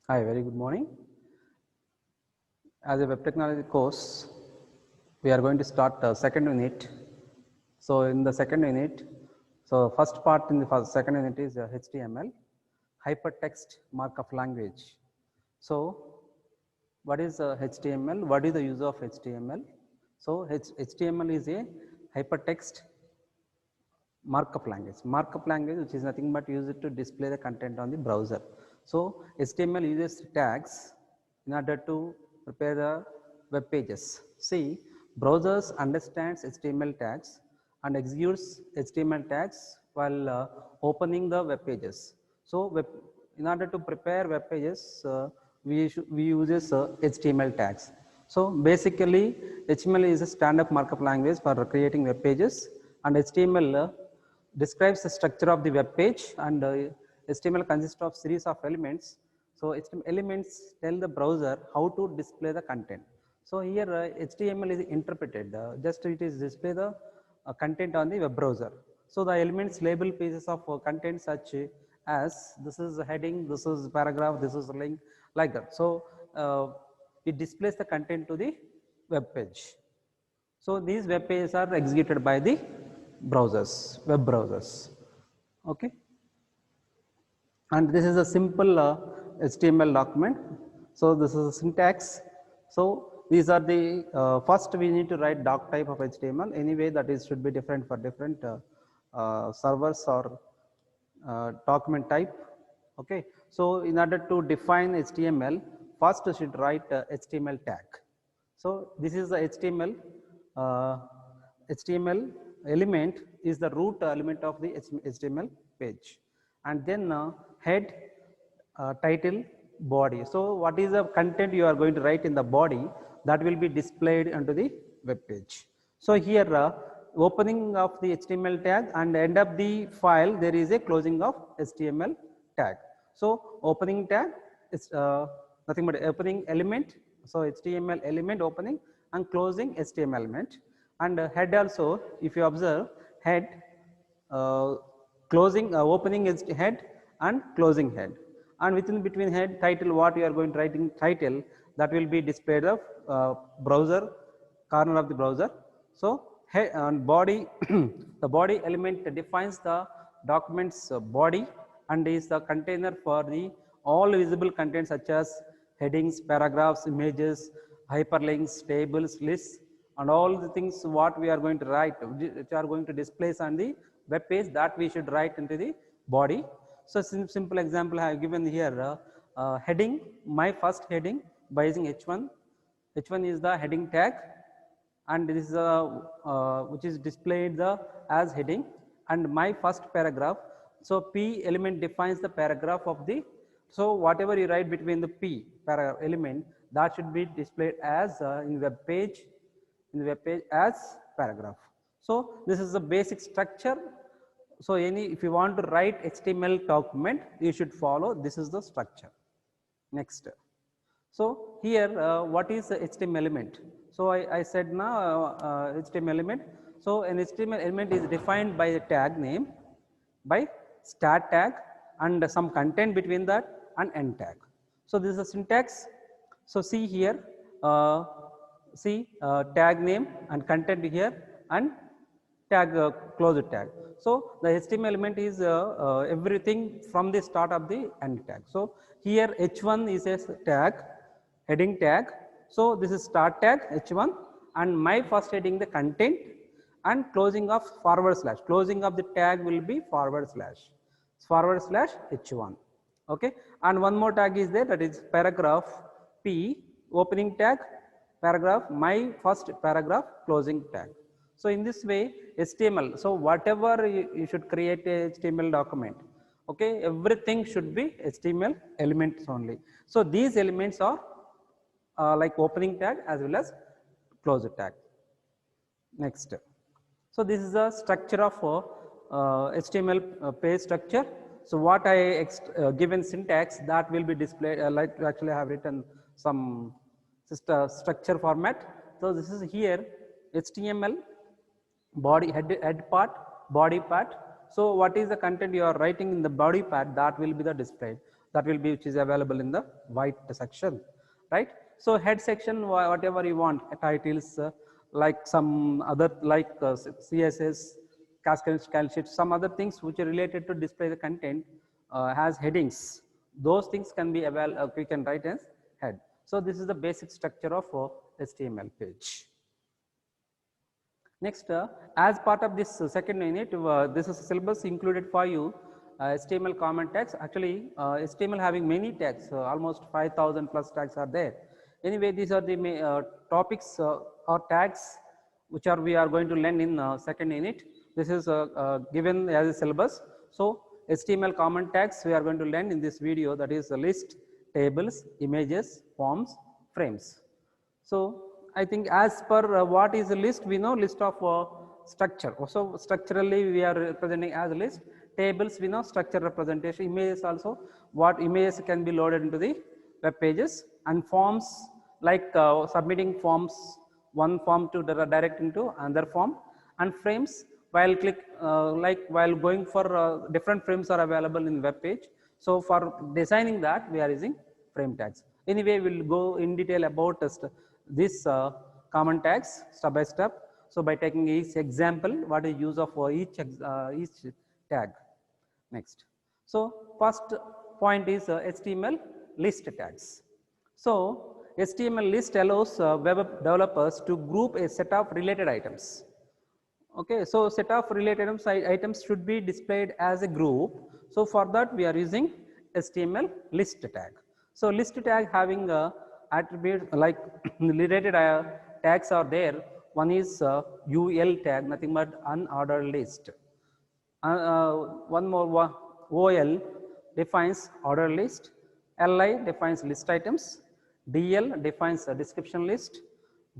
Hi, very good morning. As a web technology course, we are going to start second unit. So in the second unit, so first part in the second unit is HTML, hypertext markup language. So what is HTML? What is the use of HTML? So HTML is a hypertext markup language. Markup language, which is nothing but used to display the content on the browser. So HTML uses tags in order to prepare the web pages. See, browsers understands HTML tags and executes HTML tags while opening the web pages. So in order to prepare web pages, we uses HTML tags. So basically, HTML is a standard markup language for creating web pages, and HTML describes the structure of the web page, and HTML consists of series of elements. So HTML elements tell the browser how to display the content. So here HTML is interpreted, just it is display the content on the web browser. So the elements label pieces of content such as this is a heading, this is paragraph, this is a link, like that. So it displays the content to the web page. So these web pages are executed by the browsers, web browsers. Okay, and this is a simple HTML document. So this is a syntax. So these are the first we need to write doc type of HTML. Anyway, that is should be different for different servers or document type. Okay, so in order to define HTML, first you should write HTML tag. So this is the HTML element is the root element of the HTML page, and then head, title, body. So what is the content you are going to write in the body that will be displayed onto the web page. So here opening of the HTML tag and end of the file there is a closing of HTML tag. So opening tag is nothing but opening element. So HTML element opening and closing HTML element, and head also if you observe head, uh, closing opening is head and closing head, and within between head title what you are going to write in title that will be displayed of browser corner of the browser. So head and body the body element defines the document's body and is the container for the all visible content such as headings, paragraphs, images, hyperlinks, tables, lists, and all the things what we are going to write which are going to display on the web page that we should write into the body. So simple example I have given here, heading, my first heading by using h1. H1 is the heading tag, and this is which is displayed the as heading, and my first paragraph. So p element defines the paragraph of the, so whatever you write between the p paragraph element that should be displayed as in the web page as paragraph. So this is the basic structure. So any if you want to write HTML document you should follow, this is the structure. Next, so here what is the HTML element? So I said now HTML element. So an HTML element is defined by the tag name, by start tag and some content between that and end tag. So this is the syntax. So see here, see tag name and content here and tag close tag. So the HTML element is everything from the start of the end tag. So here h1 is a tag, heading tag. So this is start tag h1, and my first heading the content, and closing of forward slash, closing of the tag will be forward slash h1. Okay, and one more tag is there, that is paragraph p, opening tag, paragraph, my first paragraph, closing tag. So in this way HTML, so whatever you should create a HTML document, okay, everything should be HTML elements only. So these elements are like opening tag as well as close tag. Next, so this is the structure of HTML page structure. So what I given syntax that will be displayed, like actually I have written some structure format. So this is here HTML body, head part, body part. So what is the content you are writing in the body part that will be the display. that will be which is available in the white section, right? So head section, whatever you want, titles, like some other like CSS, Cascade style sheet, some other things which are related to display the content has headings. Those things can be we can write as head. So this is the basic structure of HTML page. Next, as part of this second unit, this is syllabus included for you HTML comment tags. Actually, HTML having many tags, almost 5,000 plus tags are there. Anyway, these are the topics or tags which are we are going to learn in second unit. This is given as a syllabus. So, HTML comment tags we are going to learn in this video, that is list, tables, images, forms, frames. So, I think as per what is a list, we know list of structure. So, structurally we are representing as a list. Tables we know structure representation. Images also, what images can be loaded into the web pages, and forms like submitting forms, one form to direct into another form, and frames while while going for different frames are available in web page. So, for designing that we are using frame tags. Anyway, we will go in detail about this common tags step by step. So, by taking each example, what is use of each tag. Next. So, first point is HTML list tags. So, HTML list allows web developers to group a set of related items. Okay, so set of related items should be displayed as a group. So, for that we are using HTML list tag. So, list tag having attributes like related tags are there. One is UL tag, nothing but unordered list. One more OL defines order list, LI defines list items, DL defines a description list,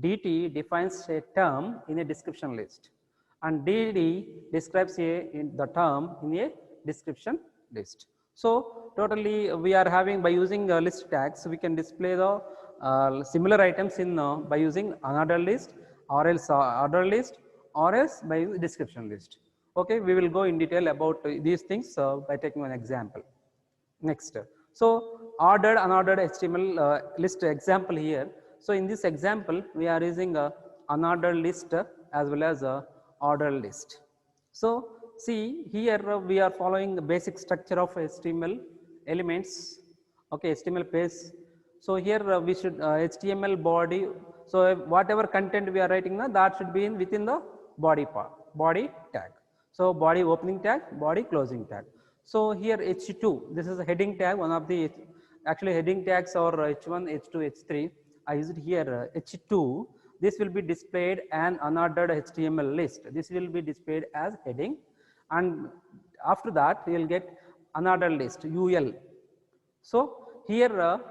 DT defines a term in a description list, and DD describes the term in a description list. So, totally we are having by using list tags, we can display the similar items in by using unordered list or else order list or else by description list. Okay, we will go in detail about these things by taking one example. Next, so ordered, unordered HTML list example here. So, in this example, we are using a unordered list as well as a ordered list. So, see here we are following the basic structure of HTML elements. Okay, HTML page. So, here we should HTML body. So, whatever content we are writing now, that should be within the body part, body tag. So, body opening tag, body closing tag. So, here H2, this is a heading tag, one of the actually heading tags are H1, H2, H3. I use it here H2. This will be displayed an unordered HTML list. This will be displayed as heading, and after that you will get unordered list UL. So, here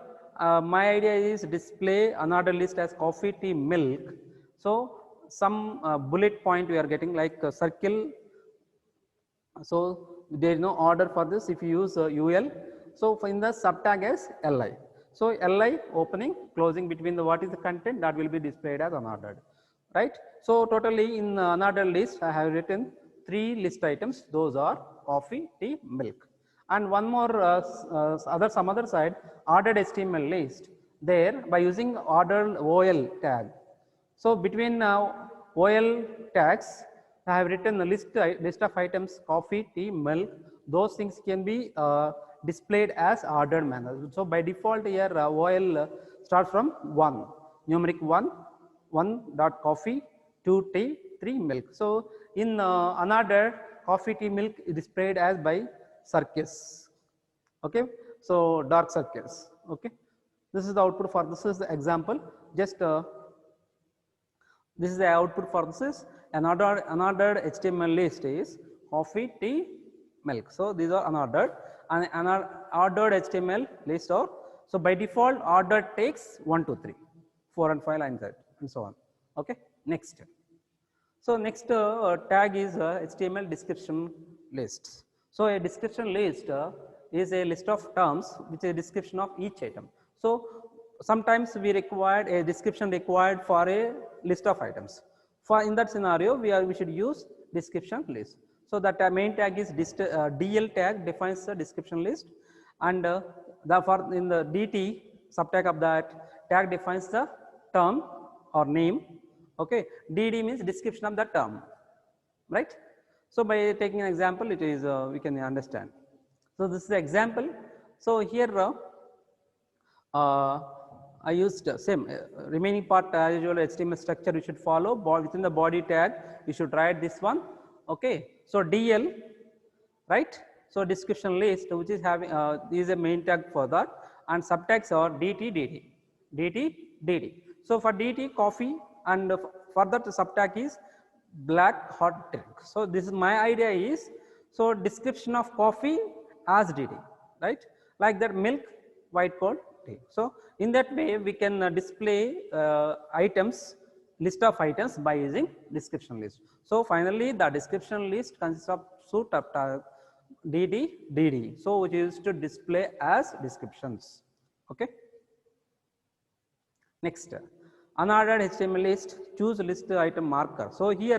my idea is display unordered list as coffee, tea, milk. So, some bullet point we are getting like circle. So, there is no order for this if you use UL. So, in the subtag as LI. So, LI opening, closing between the what is the content, that will be displayed as unordered, right. So, totally in unordered list I have written 3 list items, those are coffee, tea, milk, and one more some other side ordered HTML list there by using ordered OL tag. So, between OL tags I have written a list of items coffee, tea, milk, those things can be displayed as ordered manner. So, by default here OL starts from 1, numeric 1 dot coffee, 2 tea, 3 milk. So, in unordered coffee, tea, milk is displayed as by circles. Okay. So, dark circles. Okay. This is the output for this is the example, just this is the output for this is unordered HTML list is coffee, tea, milk. So, these are unordered, and unordered HTML list are, so by default ordered takes 1, 2, 3, 4 and 5 lines and so on. Okay. Next. So, next tag is HTML description list. So, a description list is a list of terms which is a description of each item. So, sometimes we required a description required for a list of items. For in that scenario, we should use description list. So, that main tag is DL tag defines the description list, and in the DT subtag of that tag defines the term or name. Okay, DD means description of the term, right? So by taking an example, it is we can understand. So this is the example. So here I used same remaining part as usual HTML structure we should follow. Within the body tag we should write this one. Okay, so DL, right? So description list, which is having is a main tag for that, and subtags are DT, DD, DT, DD. So for DT coffee, and for that subtag is black hot drink. So this is my idea is, so description of coffee as DD, right? Like that milk, white cold tea. So in that way we can display items, list of items by using description list. So finally the description list consists of suit of DD, DD. So which is to display as descriptions. Okay. Next, unordered HTML list, choose list item marker. So here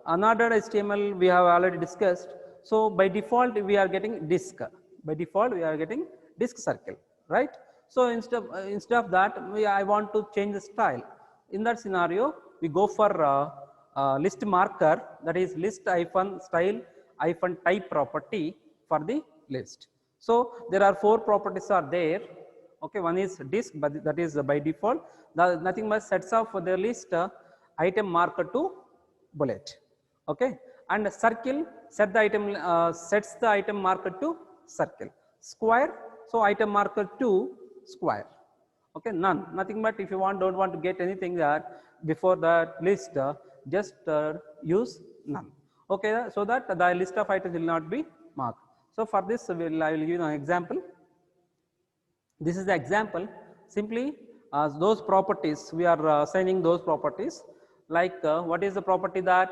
unordered HTML we have already discussed. So by default we are getting disk. By default we are getting disk circle, right? So instead of that I want to change the style. In that scenario we go for list marker, that is list hyphen style hyphen type property for the list. So there are 4 properties are there. Okay, one is disk, but that is by default. Nothing but sets off for the list item marker to bullet. Okay, and circle set the item sets the item marker to circle. Square, so item marker to square. Okay, none, nothing but if you don't want to get anything that before that list, just use none. Okay, so that the list of items will not be marked. So for this I will give you an example. This is the example. Simply those properties we are assigning those properties, like what is the property that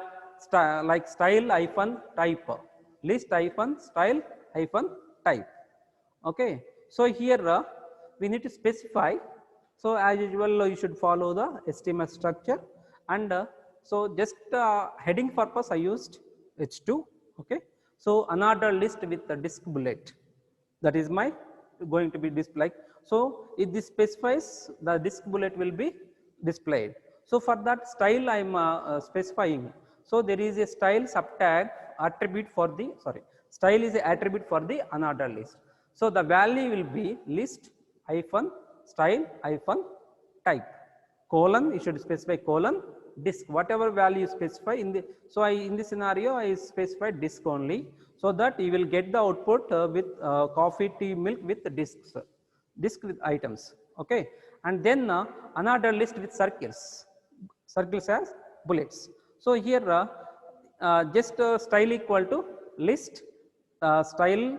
like style hyphen type, list hyphen style hyphen type. Okay, so here we need to specify. So as usual you should follow the HTML structure, and so just heading purpose I used H2. Okay, so another list with the disk bullet, that is my going to be displayed. So if this specifies, the disk bullet will be displayed. So for that style I am specifying. So there is a style subtag attribute for the style is a attribute for the unordered list. So the value will be list hyphen style hyphen type colon, you should specify colon disk, whatever value you specify in the. So in this scenario I specified disk only, so that you will get the output with coffee, tea, milk with disks, disk with items. Okay, and then another list with circles as bullets. So here just style equal to list style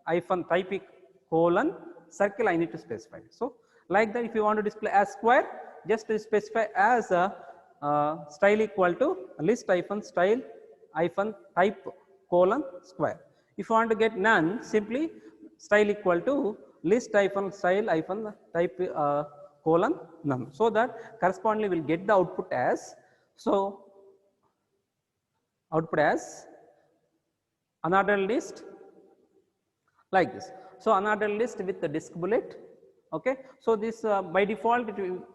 hyphen type colon circle I need to specify. So like that, if you want to display as square, just specify as style equal to list hyphen style hyphen type colon square. If you want to get none, simply style equal to list hyphen style hyphen type colon none, so that correspondingly will get the output as, so output as another list like this. So another list with the disk bullet. Okay, so this by default it will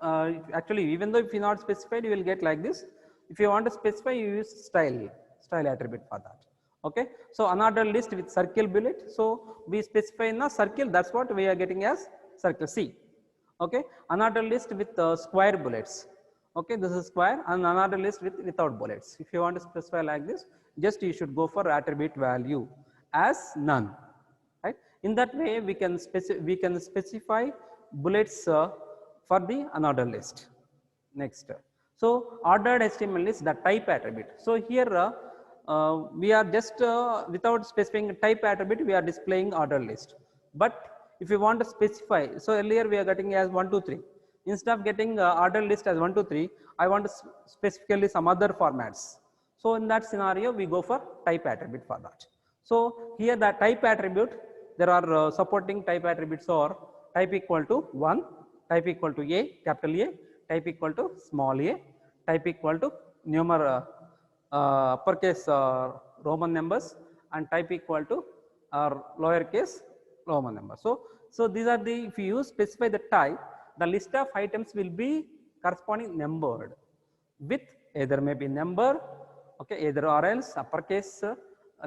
actually, even though if you not specified, you will get like this. If you want to specify, you use style attribute for that. Okay, so another list with circle bullet. So we specify in a circle, that's what we are getting as circle C. Okay, another list with square bullets. Okay, this is square, and another list without bullets. If you want to specify like this, just you should go for attribute value as none. Right? In that way we can specify bullets for the another list. Next, so ordered HTML list, the type attribute. So here we are just without specifying type attribute, we are displaying order list. But if you want to specify, so earlier we are getting as 1 2 3. Instead of getting order list as 1 2 3, I want to specifically some other formats. So in that scenario we go for type attribute for that. So here the type attribute, there are supporting type attributes are type equal to 1, type equal to A, capital A, type equal to small a, type equal to numeral uppercase Roman numbers, and type equal to lowercase Roman numbers. So So these are the, if you use specify the type, the list of items will be corresponding numbered with either maybe number, okay, either or else uppercase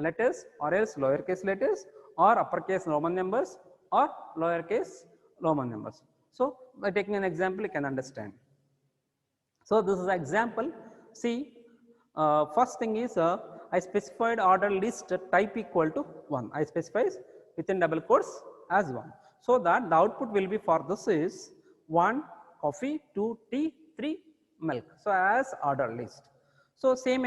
letters or else lowercase letters or uppercase Roman numbers or lowercase Roman numbers. So by taking an example you can understand. So this is an example. See, first thing is I specified order list type equal to 1. I specify within double quotes as 1. So that the output will be for this is 1 coffee, 2 tea, 3 milk. So as order list. So same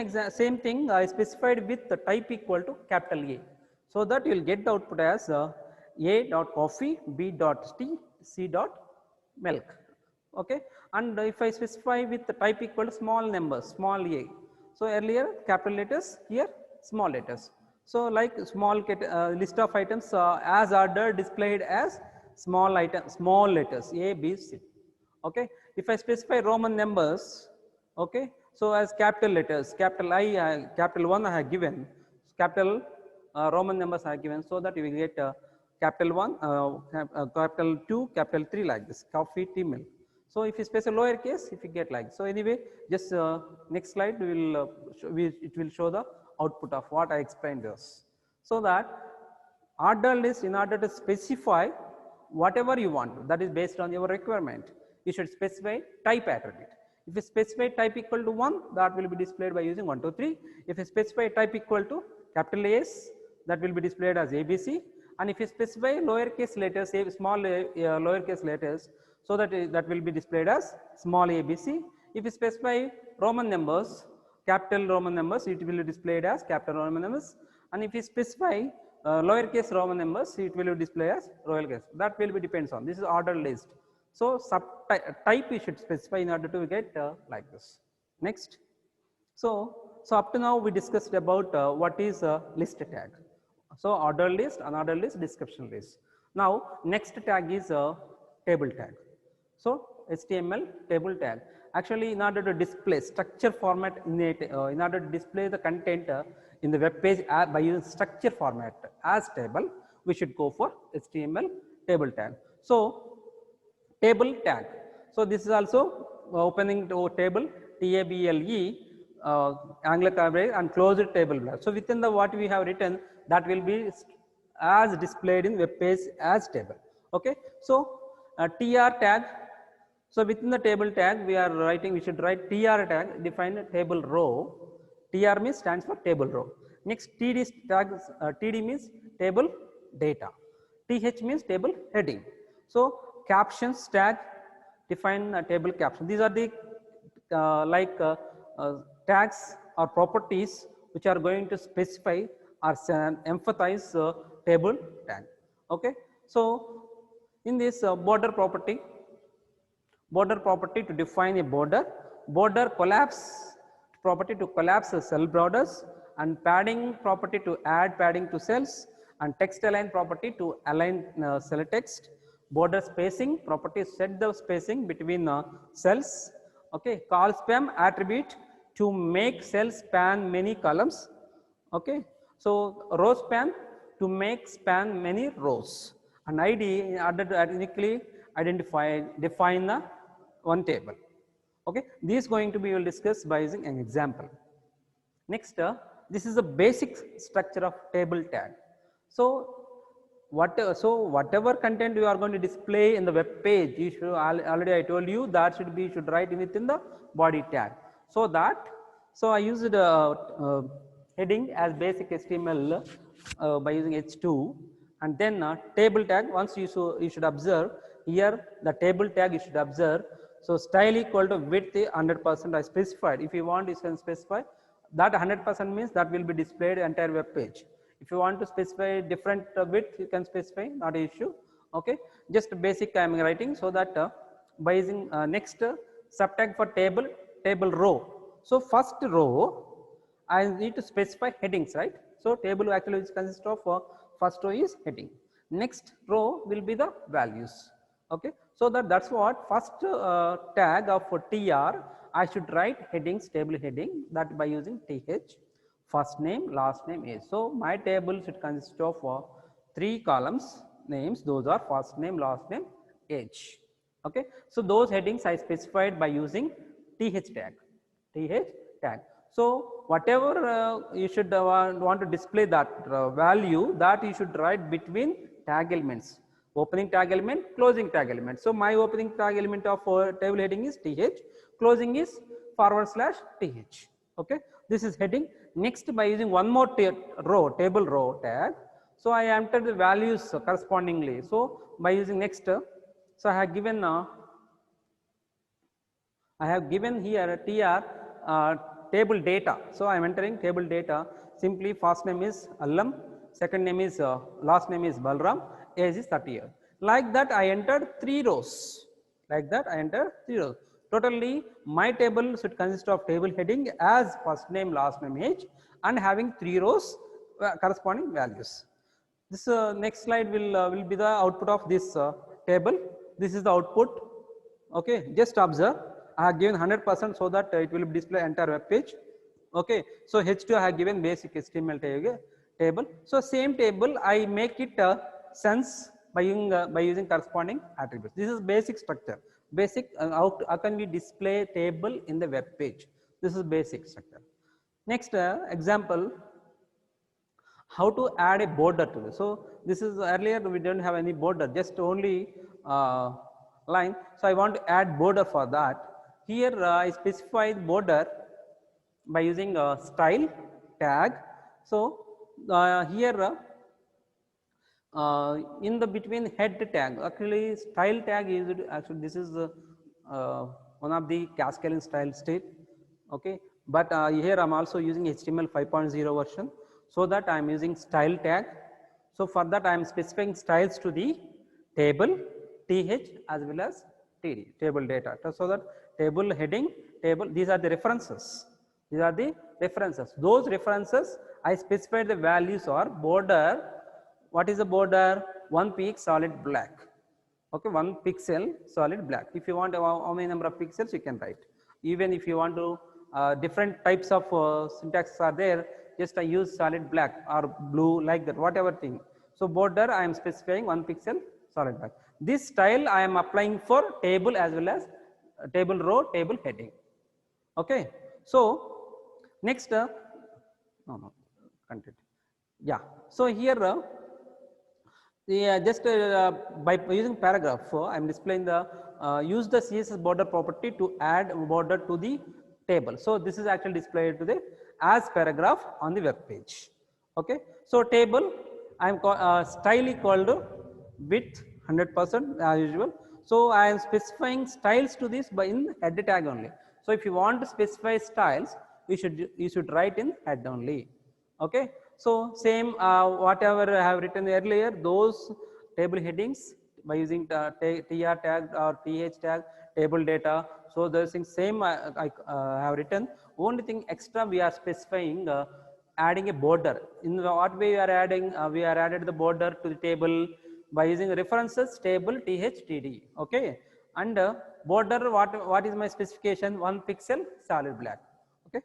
thing I specified with the type equal to capital A. So that you will get the output as A dot coffee, B dot tea, C dot milk. Okay, and if I specify with the type equal to small numbers, small a, so earlier capital letters, here small letters. So like small list of items as ordered displayed as small item, small letters A, B, C. Okay, if I specify Roman numbers, okay, so as capital letters, capital I, capital 1 I have given, capital Roman numbers I have given, so that you will get capital 1, capital 2, capital 3 like this, coffee, tea, milk. So if you specify lowercase, if you get like, so anyway, just next slide we will it will show the output of what I explained this. So that order list, in order to specify whatever you want, that is based on your requirement, you should specify type attribute. If you specify type equal to 1, that will be displayed by using 1, 2, 3. If you specify type equal to capital A's, that will be displayed as ABC. And if you specify lowercase letters, small lowercase letters, so that that will be displayed as small ABC. If you specify Roman numbers, capital Roman numbers, it will be displayed as capital Roman numbers. And if you specify lowercase Roman numbers, it will be displayed as lowercase. That will be depends on, this is order list. So type you should specify in order to get like this. Next. So up to now we discussed about what is a list tag. So order list, unordered list, description list. Now next tag is a table tag. So HTML table tag. Actually, in order to display structure format in order to display the content in the web page by using structure format as table, we should go for HTML table tag. So table tag. So this is also opening to table, table, angular bracket and closed table bracket. So within the what we have written, that will be as displayed in web page as table. Okay. So tr tag. So within the table tag we are writing, we should write tr tag, define a table row. Tr means stands for table row. Next td tag, td means table data. Th means table heading. So captions tag, define a table caption. These are the tags or properties which are going to specify or emphasize table tag. Okay. So in this border property to define a border collapse property to collapse cell borders, and padding property to add padding to cells, and text align property to align cell text, border spacing property set the spacing between cells. Okay. Call span attribute to make cells span many columns. Okay. So row span to make span many rows, and ID in order to uniquely define the one table. Okay. This is going to be, we will discuss by using an example. Next, this is the basic structure of table tag. So whatever content you are going to display in the web page, you should already I told you that should write within the body tag. So I used heading as basic HTML by using H2, and then table tag. Once you should observe here the table tag you should observe. So style equal to width 100% I specified. If you want, you can specify that 100% means that will be displayed entire web page. If you want to specify different width, you can specify, not an issue. Okay. Just basic I am writing, so that by using next subtag for table row. So first row I need to specify headings, right? So table actually consists of first row is heading. Next row will be the values. Okay. So that's what first tag of tr I should write headings, table heading, that by using th, first name, last name is. So my table should consist of 3 columns, names, those are first name, last name, age. Okay, so those headings I specified by using th tag. th tag. So whatever you should want to display that value, that you should write between tag elements, opening tag element, closing tag element. So my opening tag element of table heading is th, closing is /th. Okay, this is heading. Next, by using one more row, table row tag, so I entered the values correspondingly. So by using next, so I have given here tr table data. So I am entering table data. Simply first name is Allam, second name is last name is Balram, age is 30 years. Like that I entered 3 rows. Like that I entered 3 rows. Totally my table should consist of table heading as first name, last name, age, and having 3 rows corresponding values. This next slide will be the output of this table. This is the output. Okay, just observe. I have given 100% so that it will display entire web page. Okay, so H2 I have given basic HTML table. So same table I make it sense by using corresponding attributes. This is basic structure. Basic how can we display table in the web page? This is basic structure. Next example, how to add a border to this. So this is earlier we didn't have any border, just only line. So I want to add border for that. Here I specify border by using a style tag. So here in the between head tag, actually style tag is actually this is one of the Cascade style state. Okay, but here I am also using HTML 5.0 version, so that I am using style tag. So for that I am specifying styles to the table th as well as td, table data. So that table heading, table, these are the references. These are the references. Those references I specified the values are border. What is the border? 1 pixel solid black. Okay, 1 pixel solid black. If you want how many number of pixels, you can write. Even if you want to different types of syntax are there, just I use solid black or blue, like that, whatever thing. So border I am specifying 1 pixel solid black. This style I am applying for table as well as table row, table heading. Okay, so next content. Yeah, so here just by using paragraph, I am displaying the use the CSS border property to add border to the table. So this is actually displayed to the as paragraph on the web page. Okay, so table I am style called width 100% as usual. So I am specifying styles to this by in head tag only. So if you want to specify styles, you should write in head only. Okay, so same whatever I have written earlier, those table headings by using tr tag or th tag, table data. So those things same I have written. Only thing extra we are specifying adding a border. In what way we are adding? We are added the border to the table by using references table td. Okay, and border what is my specification? 1 pixel solid black. Okay,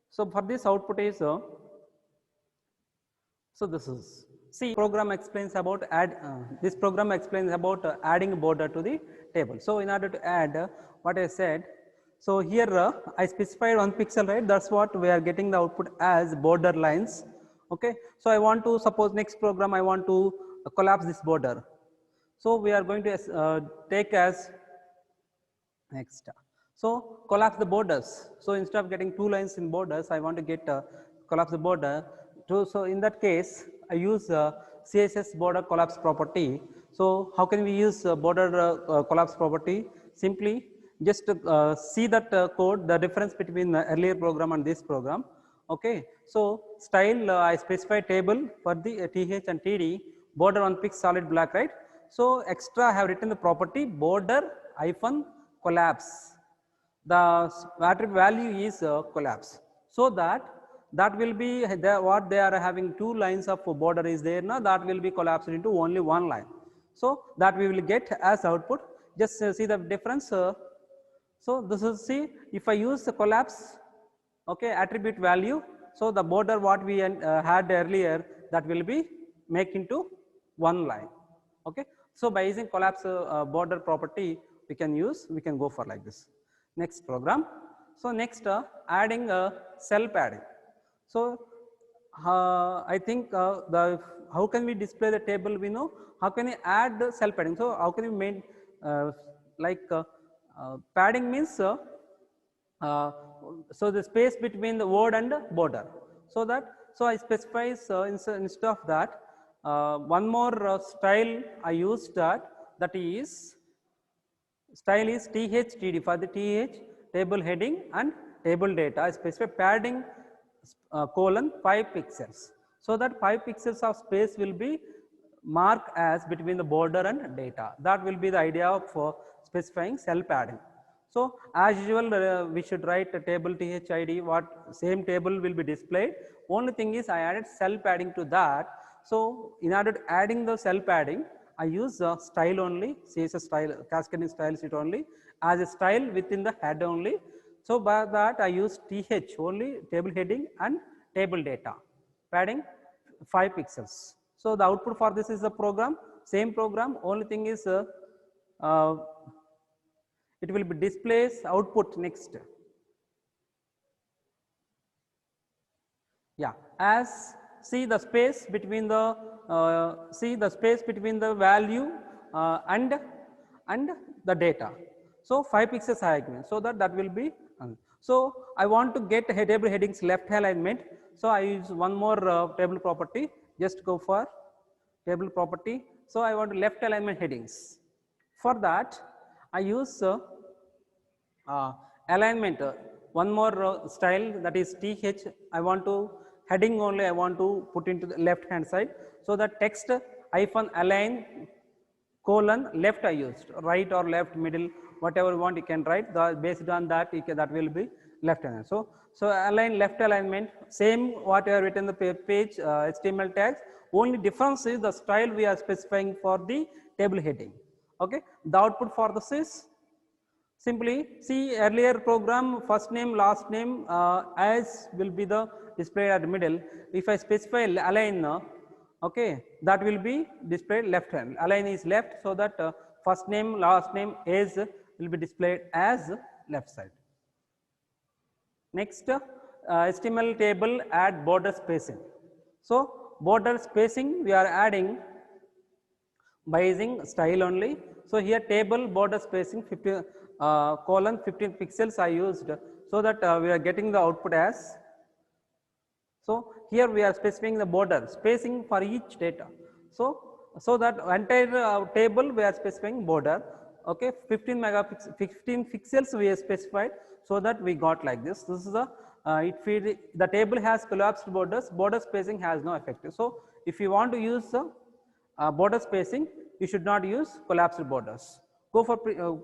so for this output is so this is program explains about this program explains about adding a border to the table. So in order to add what I said, so here I specified 1 pixel, right? That's what we are getting the output as border lines. Okay, so I want to suppose next program I want to collapse this border. So we are going to take as next. So collapse the borders. So instead of getting 2 lines in borders, I want to get collapse the border. So in that case, I use CSS border collapse property. So how can we use border collapse property? Simply just see that code, the difference between the earlier program and this program. Okay, so style I specify table for the th and td, border 1 pixel solid black, right? So extra I have written the property border hyphen collapse. The attribute value is collapse, so that will be what they are having 2 lines of border is there now, that will be collapsed into only 1 line. So that we will get as output. Just see the difference. So this is, see, if I use the collapse, okay, attribute value, so the border what we had earlier, that will be make into 1 line. Okay, so by using collapse border property, we can go for like this. Next program. So next adding cell padding. So I think the how can we display the table? We know how can we add the cell padding. So how can we make like padding means so the space between the word and the border. So that I specify instead of that one more style I used that is style is THTD for the TH table heading and table data. I specify padding colon 5 pixels. So that 5 pixels of space will be marked as between the border and data. That will be the idea of specifying cell padding. So as usual we should write a table THID, what same table will be displayed. Only thing is I added cell padding to that. So in order to adding the cell padding, I use style only, CSS style, cascading style sheet only as a style within the head only. So by that I use TH only, table heading and table data, padding 5 pixels. So the output for this is the program, same program, only thing is uh, it will be displays output next. Yeah, as see the space between the value and the data. So 5 pixels I given, so that will be. So I want to get table headings left alignment. So I use one more table property. Just go for table property. So I want left alignment headings. For that, I use alignment. One more style, that is TH. I want to heading only. I want to put into the left hand side. So the text hyphen align colon left I used, right or left, middle, whatever you want you can write. Based on that that will be left hand. So align left alignment, same what I have written the page HTML tags. Only difference is the style we are specifying for the table heading. Okay, the output for this is simply see earlier program first name last name as will be the display at middle. If I specify align okay, that will be displayed left hand. Align is left, so that first name last name is will be displayed as left side. Next HTML table add border spacing. So border spacing we are adding by using style only. So here table border spacing 15 colon 15 pixels I used, so that we are getting the output as. So here we are specifying the border spacing for each data. So that entire table we are specifying border. Okay, 15 pixels we have specified, so that we got like this. This is the table has collapsed borders. Border spacing has no effect. So if you want to use border spacing, you should not use collapsed borders. Go for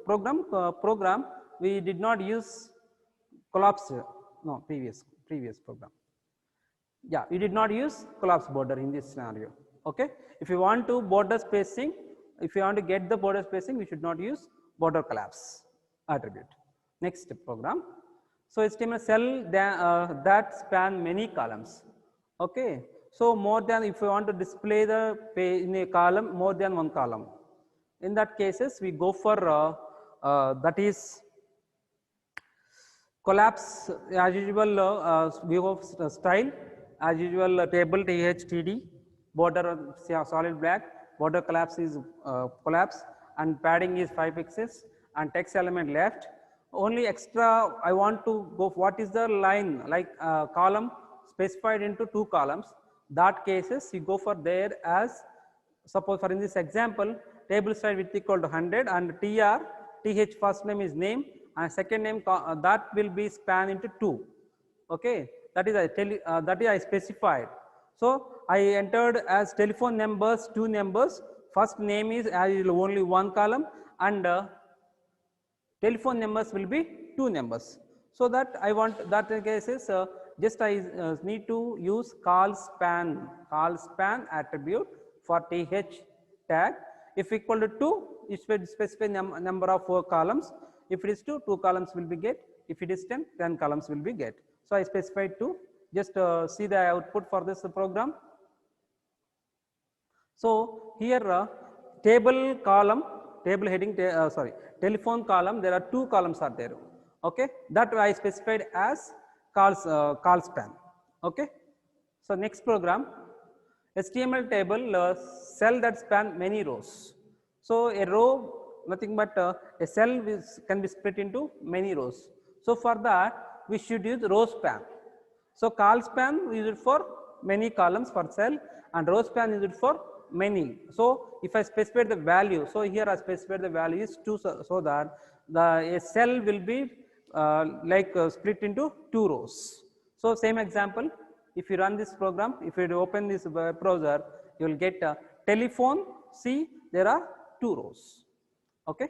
program. We did not use collapsed. No, previous program. Yeah, we did not use collapse border in this scenario. Okay, if you want to border spacing, if you want to get the border spacing, we should not use border collapse attribute. Next program. So HTML cell that span many columns. Okay, so more than, if you want to display the page in a column, more than one column. In that cases, we go for that is collapse as usual. We have style as usual table THTD, border solid black, border collapse is collapse, and padding is 5 pixels, and text element left. Only extra I want to go, what is the line like column specified into 2 columns. That cases you go for there as, suppose for in this example table style width equal to 100 and th first name is name and second name that will be span into 2. Okay, that is I specified. So I entered as telephone numbers 2 numbers. First name is as only 1 column, and telephone numbers will be 2 numbers. So that I want that cases just I need to use call span attribute for th tag. If equal to 2, it should specify number of 4 columns. If it is 2, 2 columns will be get. If it is 10, 10 columns will be get. So I specified 2. Just see the output for this program. So here table column, table heading, sorry, telephone column, there are 2 columns are there. Okay, that I specified as call span. Okay, so next program, HTML table cell that span many rows. So a row, nothing but a cell can be split into many rows. So for that we should use row span. So call span we use it for many columns for cell, and row span is it for many. So if I specify the value, so here I specified the value is 2, so that a cell will be split into 2 rows. So same example, if you run this program, if you open this web browser, you will get telephone. See, there are 2 rows. Okay.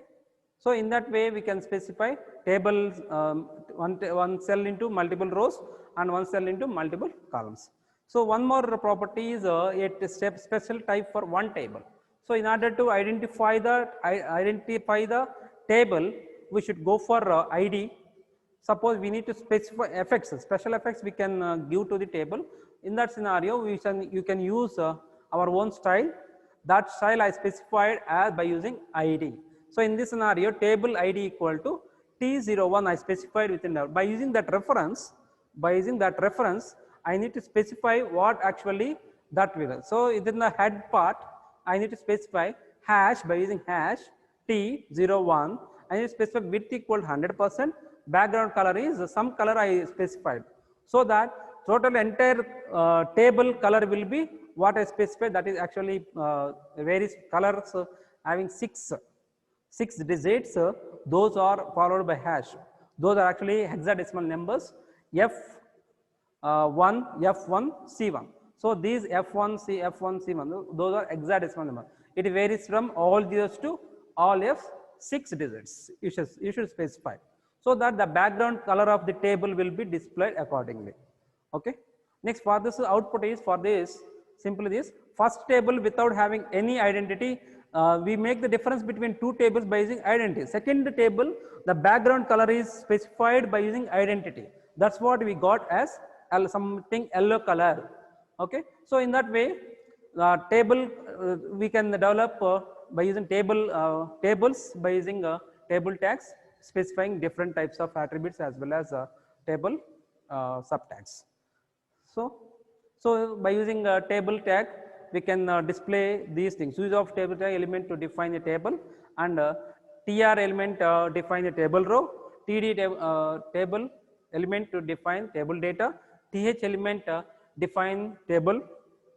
So in that way we can specify tables, one cell into multiple rows and one cell into multiple columns. So one more property is a special type for one table. So in order to identify the table, we should go for ID. Suppose we need to specify effects, special effects we can give to the table. In that scenario, you can use our own style. That style I specified as by using ID. So in this scenario, table ID equal to T01 I specified within that. By using that reference, I need to specify what actually that will. So within the head part, I need to specify hash by using hash T01. I need to specify width equal to 100%. Background color is some color I specified. So that total entire table color will be what I specified. That is actually various colors having 6 digits. Those are followed by hash. Those are actually hexadecimal numbers F1, F1, C1. So these F1, C1, those are hexadecimal numbers. It varies from all zeros to all F6 digits. You should specify, so that the background color of the table will be displayed accordingly. Okay. Next, for this output is, for this simply this first table without having any identity, we make the difference between 2 tables by using identity. Second table, the background color is specified by using identity. That's what we got as something yellow color. Okay. So in that way, table we can develop by using tables by using table tags, specifying different types of attributes as well as table subtags. So by using a table tag, we can display these things. Use of table tag element to define a table, and tr element define a table row, td table element to define table data, th element define table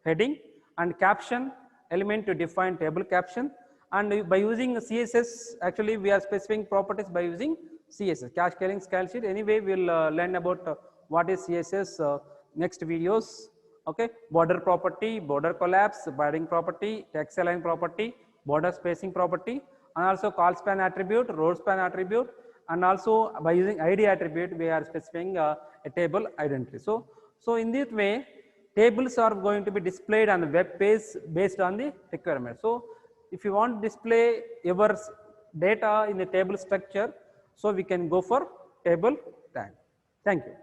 heading, and caption element to define table caption. And by using CSS, actually we are specifying properties by using CSS, cache scaling style sheet. Anyway, we will learn about what is CSS next videos. Okay, border property, border collapse, binding property, text align property, border spacing property, and also call span attribute, row span attribute, and also by using ID attribute we are specifying a table identity. So in this way, tables are going to be displayed on the web page based on the requirement. So if you want to display your data in the table structure, so we can go for table tag. Thank you.